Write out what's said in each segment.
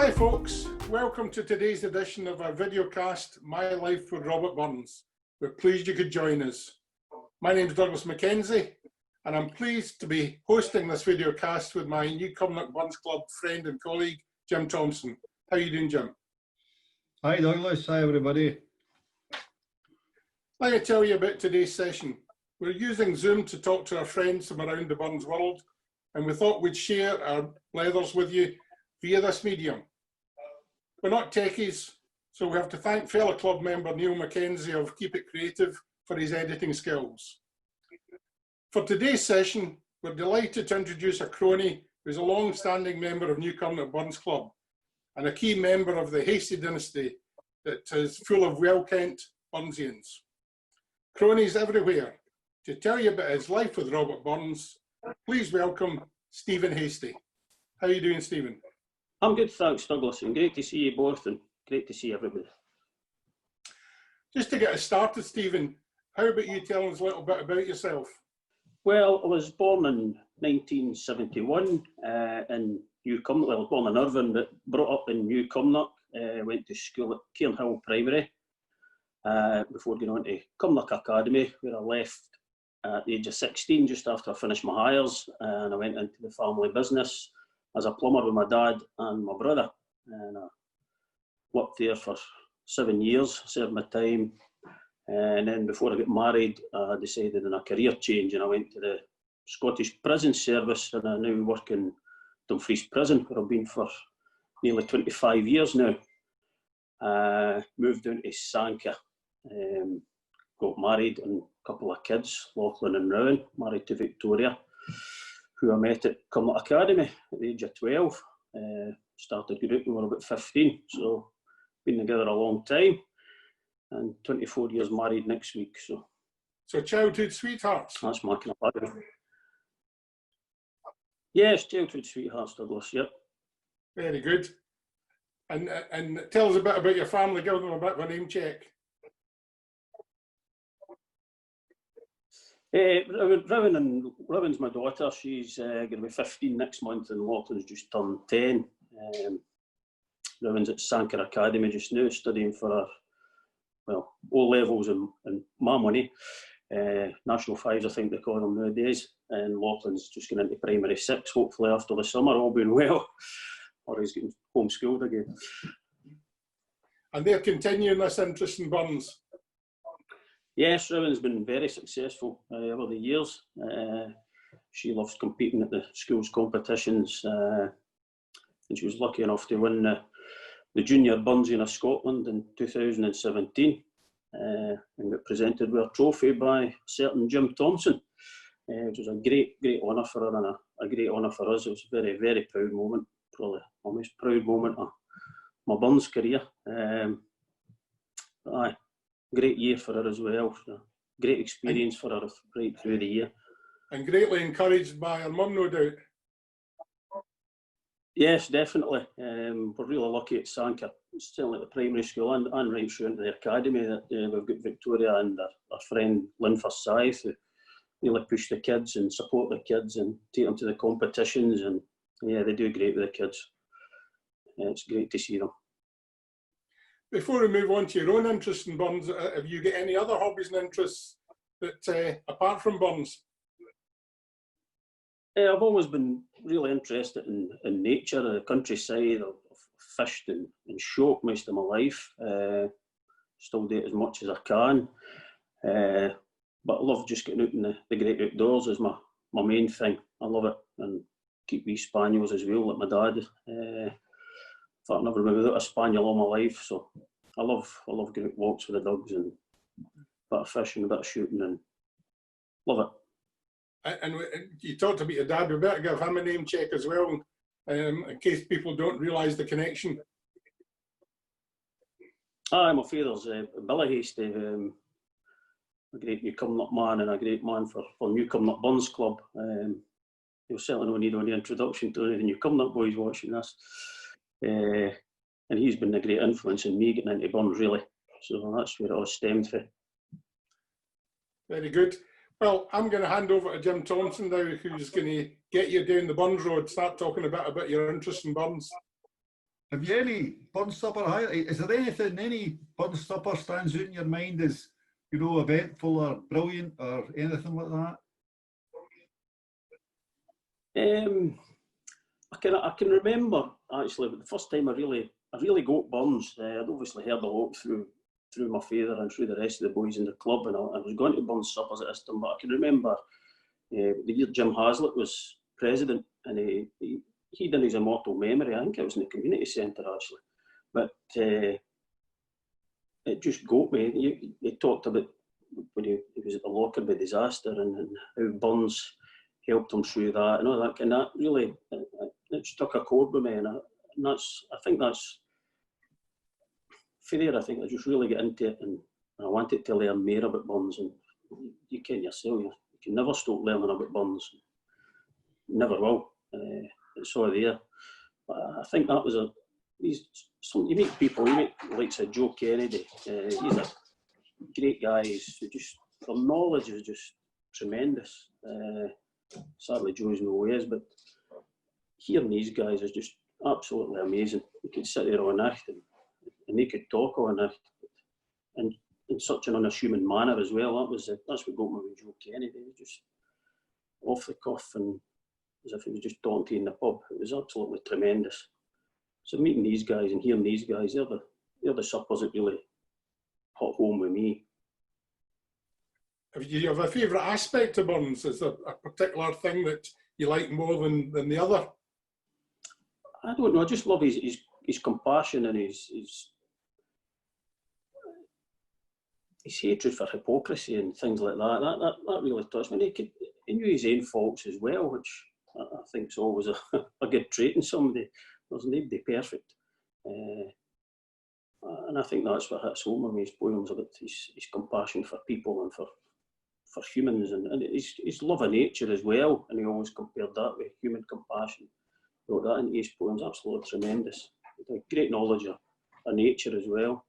Hi folks, welcome to today's edition of our videocast, My Life with Robert Burns. We're pleased you could join us. My name is Douglas Mackenzie and I'm pleased to be hosting this videocast with my New Cumnock Burns Club friend and colleague, Jim Thompson. How are you doing, Jim? Hi Douglas, hi everybody. Let me tell you about today's session. We're using Zoom to talk to our friends from around the Burns world, and we thought we'd share our leathers with you via this medium. We're not techies, so we have to thank fellow club member Neil Mackenzie of Keep It Creative for his editing skills. For today's session, we're delighted to introduce a crony who's a long-standing member of New Cumnock Burns Club and a key member of the Hasty Dynasty that is full of well-kent Burnsians. Cronies everywhere. To tell you about his life with Robert Burns, please welcome Stephen Hasty. How are you doing, Stephen? I'm good, thanks, Douglas, and great to see you both and great to see everybody. Just to get us started, Stephen, how about you tell us a little bit about yourself? Well, I was born in 1971 in New Cumnock. Well, I was born in Irvine, but brought up in New Cumnock. Went to school at Cairnhill Primary before going on to Cumnock Academy, where I left at the age of 16, just after I finished my hires, and I went into the family business as a plumber with my dad and my brother, and I worked there for 7 years, served my time, and then before I got married I decided on a career change and I went to the Scottish Prison Service, and I now work in Dufresne prison where I've been for nearly 25 years now. Moved down to Sanka, got married and a couple of kids, Lachlan and Rowan, married to Victoria, who I met at Cumnock Academy at the age of 12. Started good out when we were about 15, so been together a long time, and 24 years married next week. So childhood sweethearts? That's my kind of background. Yes, childhood sweethearts, Douglas, yep. Very good. And tell us a bit about your family, give them a bit of a name check. Rowan's my daughter. She's going to be 15 next month, and Lachlan's just turned 10. Rowan's at Sanka Academy just now, studying for her, well, O-levels and my money. National Fives, I think they call them nowadays. And Lachlan's just going into primary 6, hopefully after the summer, all being well, or he's getting homeschooled again. And they're continuing this interest in Burns? Yes, Rowan's been very successful over the years. She loves competing at the school's competitions, and she was lucky enough to win the Junior Burnsian of Scotland in 2017, and got presented with a trophy by a certain Jim Thompson, which was a great honour for her and a great honour for us. It was a very, very proud moment, probably the most proud moment of my Burns career. Aye. Great year for her as well. Great experience for her right through the year. And greatly encouraged by her mum, no doubt. Yes, definitely. We're really lucky at Sanka, certainly at the primary school and right through into the academy, that we've got Victoria and our friend Lynn Forsyth, who really push the kids and support the kids and take them to the competitions, and yeah, they do great with the kids. It's great to see them. Before we move on to your own interest in Burns, have you got any other hobbies and interests that, apart from Burns? I've always been really interested in nature, the countryside. I've fished and shot most of my life. Still do it as much as I can. But I love just getting out in the great outdoors is my main thing. I love it, and keep wee spaniels as well, like my dad. In fact, I've never been without a spaniel all my life, so I love going out walks with the dogs and a bit of fishing, a bit of shooting, and love it. And you talked about your dad. We better give him a name check as well, in case people don't realise the connection. Aye, my father's Billy Hasty, a great New Cumnock man and a great man for New Cumnock Burns Club. You'll certainly no need any introduction to any of the New Cumnock boys watching this. And he's been a great influence in me getting into Burns, really. So that's where it all stemmed from. Very good. Well, I'm going to hand over to Jim Thompson now, who's going to get you down the Burns Road, start talking a bit about your interest in Burns. Have you any bun supper highlight? Is there anything, any bun supper stands out in your mind as, you know, eventful or brilliant or anything like that? I can remember actually the first time I really got buns. I'd obviously heard a lot through my father and through the rest of the boys in the club, and I was going to bun suppers at this time. But I can remember the year Jim Haslett was president, and he done his immortal memory. I think it was in the community centre actually, but it just got me. He talked about when he was at the Lockerbie disaster and how buns helped him through that and all that, and that really it struck a chord with me, and I think that's for there. I think I just really get into it, and I wanted to learn more about buns, and you can yourself, you can never stop learning about buns, never will. It's all there. But I think that was you meet people, you meet like Joe Kennedy. He's a great guy. Their knowledge is just tremendous. Sadly, Joe's no ways, but hearing these guys is just absolutely amazing. You could sit there all night and they could talk all night, and in such an unassuming manner as well. That's what got me with Joe Kennedy. He was just off the cuff and as if he was just talking to you in the pub. It was absolutely tremendous. So meeting these guys and hearing these guys, they're the suppers that really hit home with me. Do you have a favourite aspect of buns? Is there a particular thing that you like more than the other? I don't know. I just love his compassion and his hatred for hypocrisy and things like that. That really touched me. He knew his own faults as well, which I think is always a good trait in somebody. There's nobody perfect. And I think that's what hits home with me, his poems, about his compassion for people and for humans, and his love of nature as well, and he always compared that with human compassion. Wrote that into his poems, absolutely tremendous. A great knowledge of nature as well.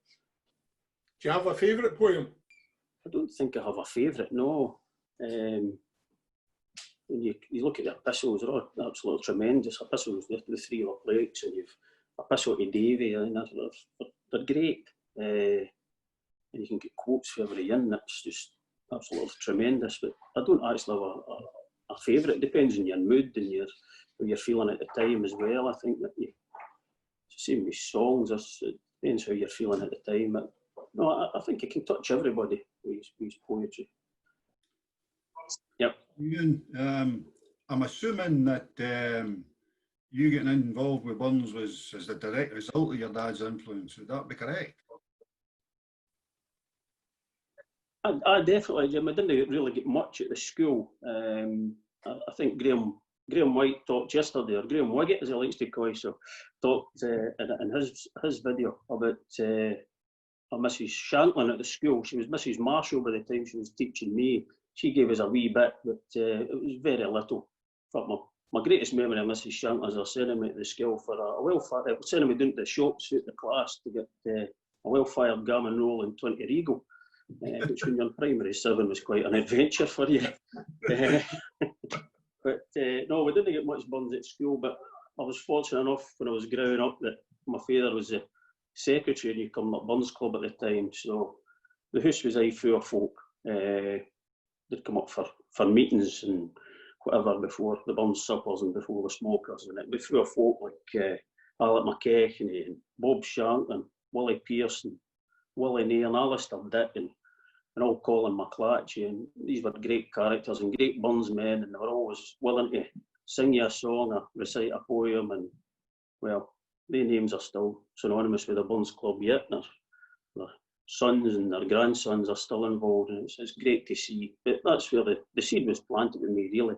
Do you have a favourite poem? I don't think I have a favourite, no. When you look at the epistles, they're all absolutely tremendous. Epistles, the three of lakes, and you've epistle to Davy, I think they're great. And you can get quotes for every inn, that's just absolutely tremendous. But I don't actually have a favourite. It depends on your mood and how you're feeling at the time as well. I think that it's the same with songs, it depends how you're feeling at the time. But no, I think it can touch everybody with his poetry. Yep. Ian, I'm assuming that you getting involved with buns was as a direct result of your dad's influence. Would that be correct? I definitely, Jim. I didn't really get much at the school. I think Graham White talked yesterday, or Graham Wiggett as he likes to call himself, talked in his video about Mrs. Shanklin at the school. She was Mrs. Marshall by the time she was teaching me. She gave us a wee bit, but it was very little. My greatest memory of Mrs. Shanklin is her sending me to the school for a welfare, sending me down to the shops with the class to get a well-fired gammon roll and 20 Regal, which when you're in primary 7 was quite an adventure for you. But no, we didn't get much buns at school, but I was fortunate enough when I was growing up that my father was the secretary in New Cumnock Buns Club at the time, so the house was full of folk. They'd come up for meetings and whatever before the bun suppers and before the smokers, and it'd be full of folk like Alec McKechnie and Bob Shanklin, Willie Pearson, Willie Nairn, Alistair Dick, and all Colin McClatchy, and these were great characters and great buns men, and they were always willing to sing you a song or recite a poem, and well, their names are still synonymous with the Buns Club yet. Their sons and their grandsons are still involved, and it's great to see. But that's where the seed was planted with me, really.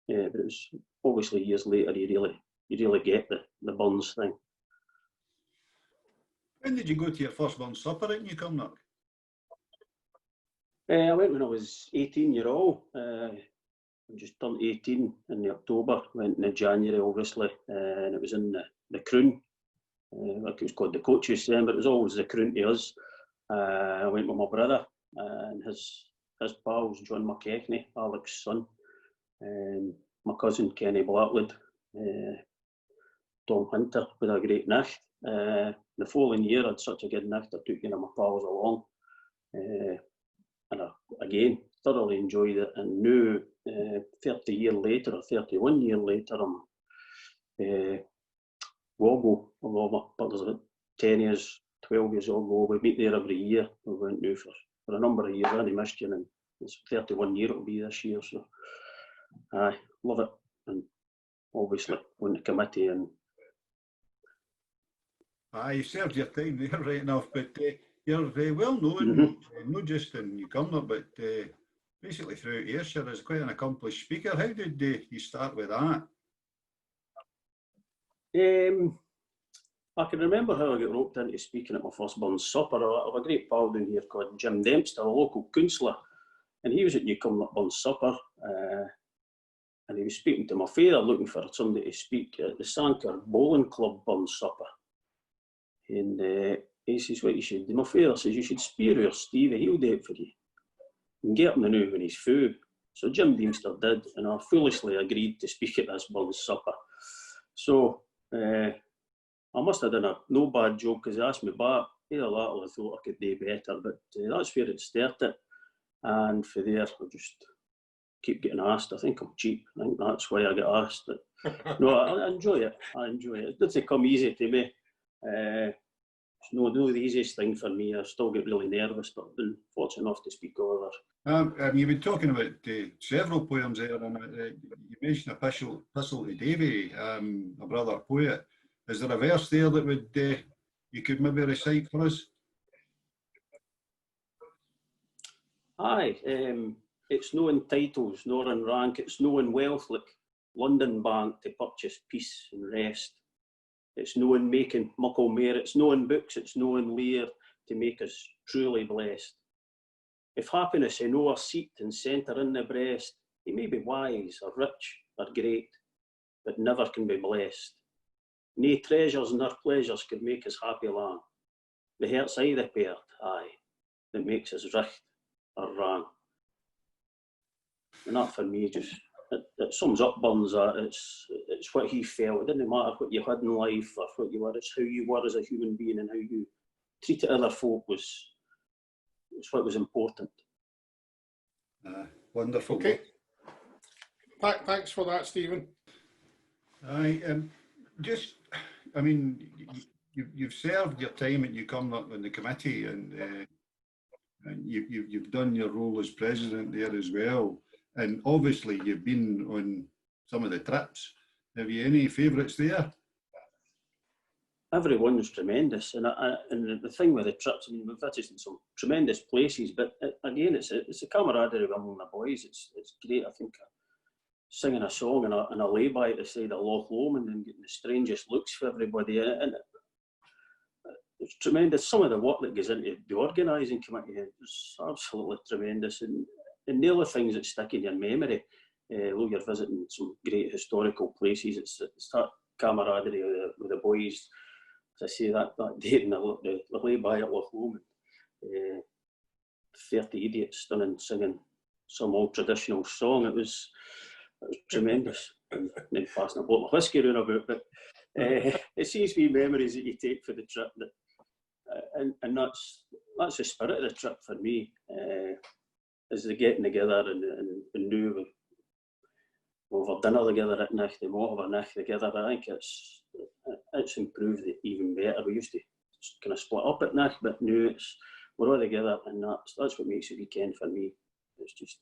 But it was obviously years later you really get the buns thing. When did you go to your first bun supper at New Cumnock? I went when I was 18-year-old. I just turned 18 in October, went in January obviously, and it was in the Croon. Like it was called the Coaches then, but it was always the Croon to us. I went with my brother and his pals, John McKechnie, Alec's son, my cousin Kenny Blackwood, Tom Hunter with a great night, The following year, I had such a good night, I took one of my pals along. And I, again, thoroughly enjoyed it, and now, 30 years later, or 31 years later, I'm Woggle, but there's about 10 years, 12 years ago, we meet there every year. We went now for a number of years, I only missed you, and it's 31 years it'll be this year, so I love it, and obviously on the committee. And You served your time there right enough, but you're well known, not just in Newcombe, but basically throughout Ayrshire as quite an accomplished speaker. How did you start with that? I can remember how I got roped into speaking at my first Burns supper. I have a great pal down here called Jim Dempster, a local councillor, and he was at Newcombe at Burns supper, and he was speaking to my father, looking for somebody to speak at the Sanker Bowling Club Burns supper. And he says, what you should do? My father says, you should spear your Stevie, he'll do it for you. And get him the new when he's food. So Jim Dempster did, and I foolishly agreed to speak at this Burns supper. So I must have done a no bad job, because he asked me back. Either that or I thought I could do better, but that's where it started. And for there, I just keep getting asked. I think I'm cheap. I think that's why I get asked. But no, I enjoy it. I enjoy it. It doesn't come easy to me. It's no the easiest thing for me. I still get really nervous, but I've been fortunate enough to speak over. You've been talking about several poems there, and you mentioned Epistle to Davy, a brother poet. Is there a verse there that would you could maybe recite for us? Aye, it's no in titles nor in rank, it's no in wealth like London Bank to purchase peace and rest. It's no in making muckle mair, it's no in books, it's no in lear to make us truly blessed. If happiness hae no a seat and centre in the breast, he may be wise or rich or great, but never can be blessed. Nae treasures nor pleasures could make us happy lang. The heart's aye the part, aye, that makes us richt or wrong. And that for me just, it sums up Burns that it's what he felt. It didn't matter what you had in life or what you were, it's how you were as a human being and how you treated other folk was what was important. Wonderful. Okay. Thanks for that, Stephen. I mean, you've served your time at Newcombe in the committee, and you've done your role as president there as well. And obviously, you've been on some of the trips. Have you any favourites there? Everyone's tremendous, and the thing with the trips, I mean, we've visited some tremendous places, but again, it's a camaraderie among the boys. It's great. I think singing a song and a lay-by at the side of Loch Lomond and getting the strangest looks for everybody, and it's tremendous. Some of the work that goes into the organising committee is absolutely tremendous, and the other things that stick in your memory, though you're visiting some great historical places, it's that camaraderie with the boys. As I say, that day in the lay-by at Loch Lomond, 30 idiots singing some old traditional song. It was tremendous. And then passing a bottle of whiskey around about, but it seems to be memories that you take for the trip, and that's the spirit of the trip for me, is the getting together and new. We'll have dinner together at night, and we'll have a night together. I think it's improved it even better. We used to kind of split up at night, but now we're all together, and that's what makes a weekend for me. It's just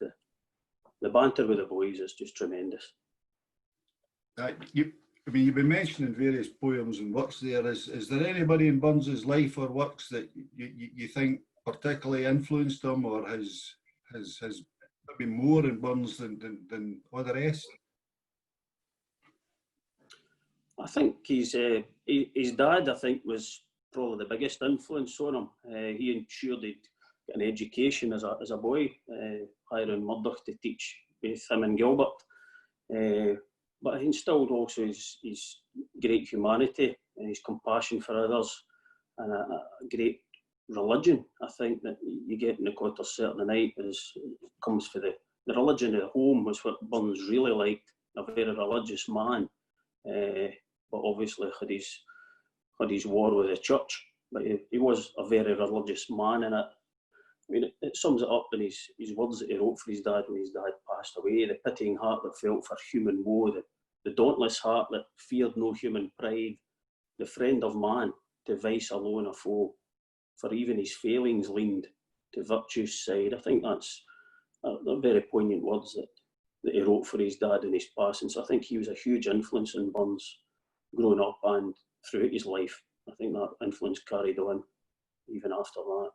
the banter with the boys is just tremendous. You've been mentioning various poems and works there. Is there anybody in Burns's life or works that you think particularly influenced him, or has maybe more in Burns than all the rest? I think his dad, I think, was probably the biggest influence on him. He ensured he'd get an education as a boy, hiring Murdoch to teach both him and Gilbert. But he instilled also his great humanity and his compassion for others, and a great religion. I think that you get in the Quarter Saturday night comes for the religion at home was what Burns really liked. A very religious man, but obviously had had his war with the church, but he was a very religious man, and it sums it up in his words that he wrote for his dad when his dad passed away: the pitying heart that felt for human woe, the dauntless heart that feared no human pride, the friend of man, to vice alone a foe, for even his failings leaned to virtue's side. I think that's very poignant words that he wrote for his dad in his passing. So I think he was a huge influence in Burns growing up and throughout his life. I think that influence carried on even after that.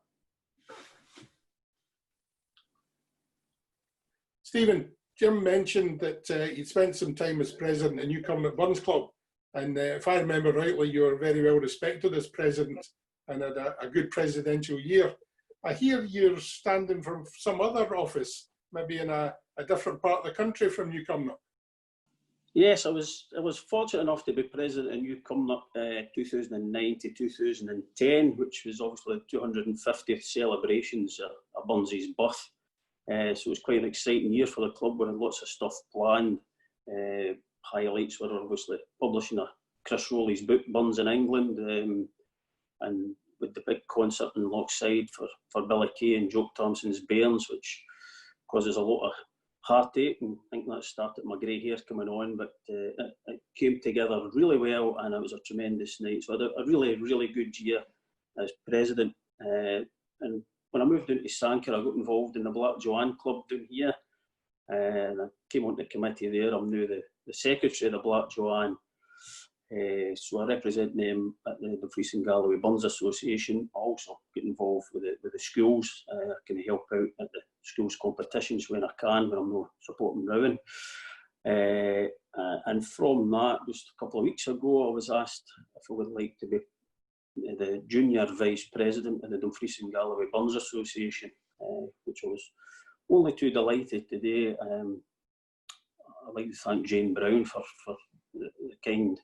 Stephen, Jim mentioned that you'd spent some time as president in Newcomen Burns Club, and if I remember rightly, you were very well respected as president and had a good presidential year. I hear you're standing for some other office, maybe in a different part of the country from Newcomen. Yes, I was fortunate enough to be president in Newcomen 2009 to 2010, which was obviously the 250th celebrations of Burns's birth. So it was quite an exciting year for the club. We had lots of stuff planned. Highlights were obviously publishing Chris Rowley's book, Burns in England, and with the big concert in Lochside for Billy Kay and Joke Thompson's Bairns, which causes a lot of heartache, and I think that started my grey hair coming on, but it came together really well, and it was a tremendous night. So I had a really, really good year as president. And when I moved into Sankar, I got involved in the Black Joanne Club down here, and I came onto the committee there. I'm now the secretary of the Black Joanne. So I represent them at the Dufresne Galloway Burns Association. I also get involved with the schools. I can help out at the schools competitions when I can, when I'm not supporting Rowan. And from that, just a couple of weeks ago, I was asked if I would like to be the junior vice president of the Dufresne Galloway Burns Association, which I was only too delighted today. I'd like to thank Jane Brown for the kind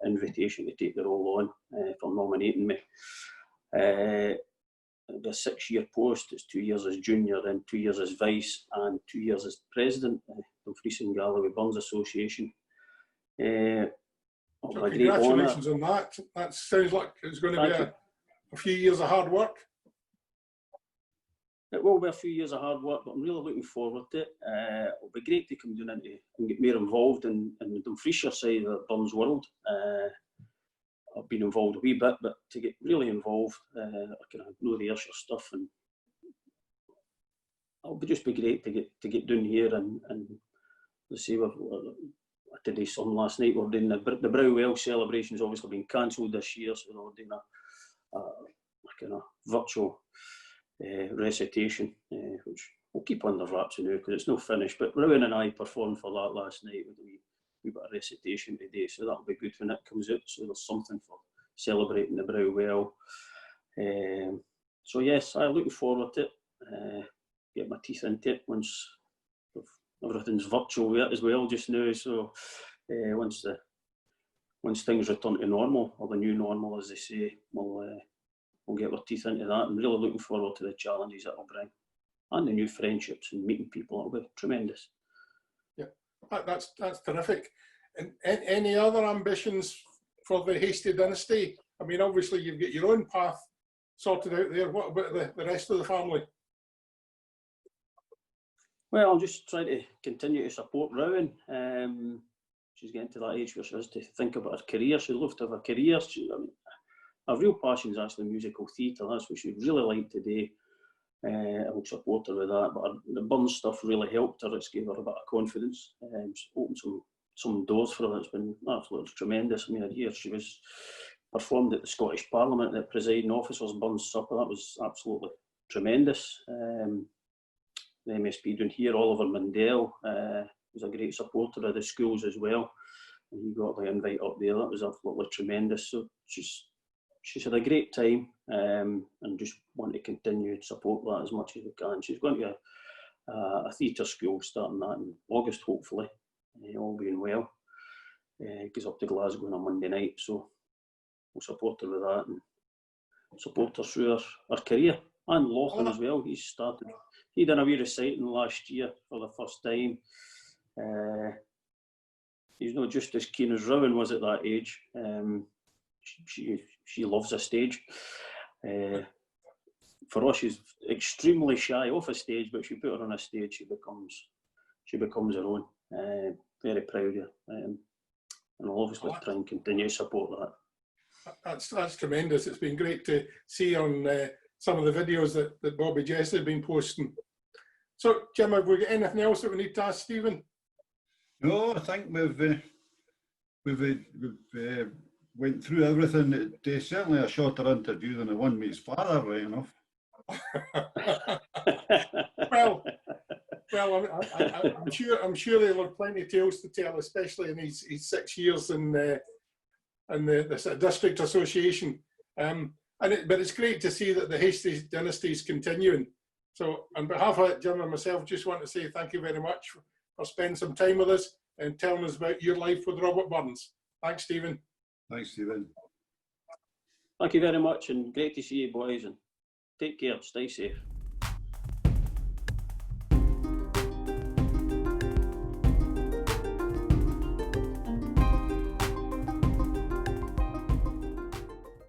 invitation to take the role on, for nominating me. It'll be a 6-year post. It's 2 years as junior, then 2 years as vice, and 2 years as president of the Dufresne Galloway Burns Association. So congratulations on that. That sounds like it's going to be a few years of hard work. It will be a few years of hard work, but I'm really looking forward to it. It'll be great to come down and get more involved in the Dumfriesshire side of the Burns world. I've been involved a wee bit, but to get really involved, I can know the Ayrshire stuff, and it'll just be great to get down here and let's see, I did some last night. We're doing the Browwell celebration's obviously been cancelled this year, so we're doing a kind of virtual recitation, which we'll keep under wraps now because it's no finished. But Rowan and I performed for that last night with a wee bit of recitation today, so that'll be good when it comes out. So there's something for celebrating the Browwell. So yes, I'm looking forward to it. Get my teeth into it once everything's virtual as well just now. So once things return to normal, or the new normal as they say, we'll get our teeth into that, and really looking forward to the challenges that will bring, and the new friendships and meeting people. It'll be tremendous. Yeah, that's terrific. And any other ambitions for the Hasty Dynasty? I mean, obviously you've got your own path sorted out there. What about the rest of the family? Well, I'm just trying to continue to support Rowan. She's getting to that age where she has to think about her career. She'd love to have a career. Her real passion is actually musical theatre. That's what she'd really like to do. I will support her with that. But the Burns stuff really helped her. It's gave her a bit of confidence. It's opened some doors for her. It's been absolutely tremendous. I mean, here she was performed at the Scottish Parliament, the presiding officer's Burns supper. That was absolutely tremendous. The MSP down here, Oliver Mundell, was a great supporter of the schools as well. And he got the invite up there. That was absolutely tremendous. So she's had a great time, and just want to continue to support that as much as we can. She's going to a theatre school starting that in August, hopefully, all being well. Goes up to Glasgow on a Monday night, so we'll support her with that and support her through her career. And Lachlan as well, he done a wee reciting last year for the first time. He's not just as keen as Rowan was at that age. she loves a stage. For us, she's extremely shy off a stage, but if you put her on a stage, she becomes her own. Very proud of her, and I'll obviously try and continue to support that. That's tremendous. It's been great to see on some of the videos that Bobby Jesse have been posting. So, Jim, have we got anything else that we need to ask Stephen? No, I think we've went through everything. It's certainly a shorter interview than the one with his father, right enough. well, I'm sure he'll have plenty of tales to tell, especially in his 6 years in the district association. But it's great to see that the Hasty dynasty is continuing. So, on behalf of Jim and myself, just want to say thank you very much for spending some time with us and telling us about your life with Robert Burns. Thanks, Stephen. Thanks, Stephen. Thank you very much, and great to see you boys, and take care, stay safe.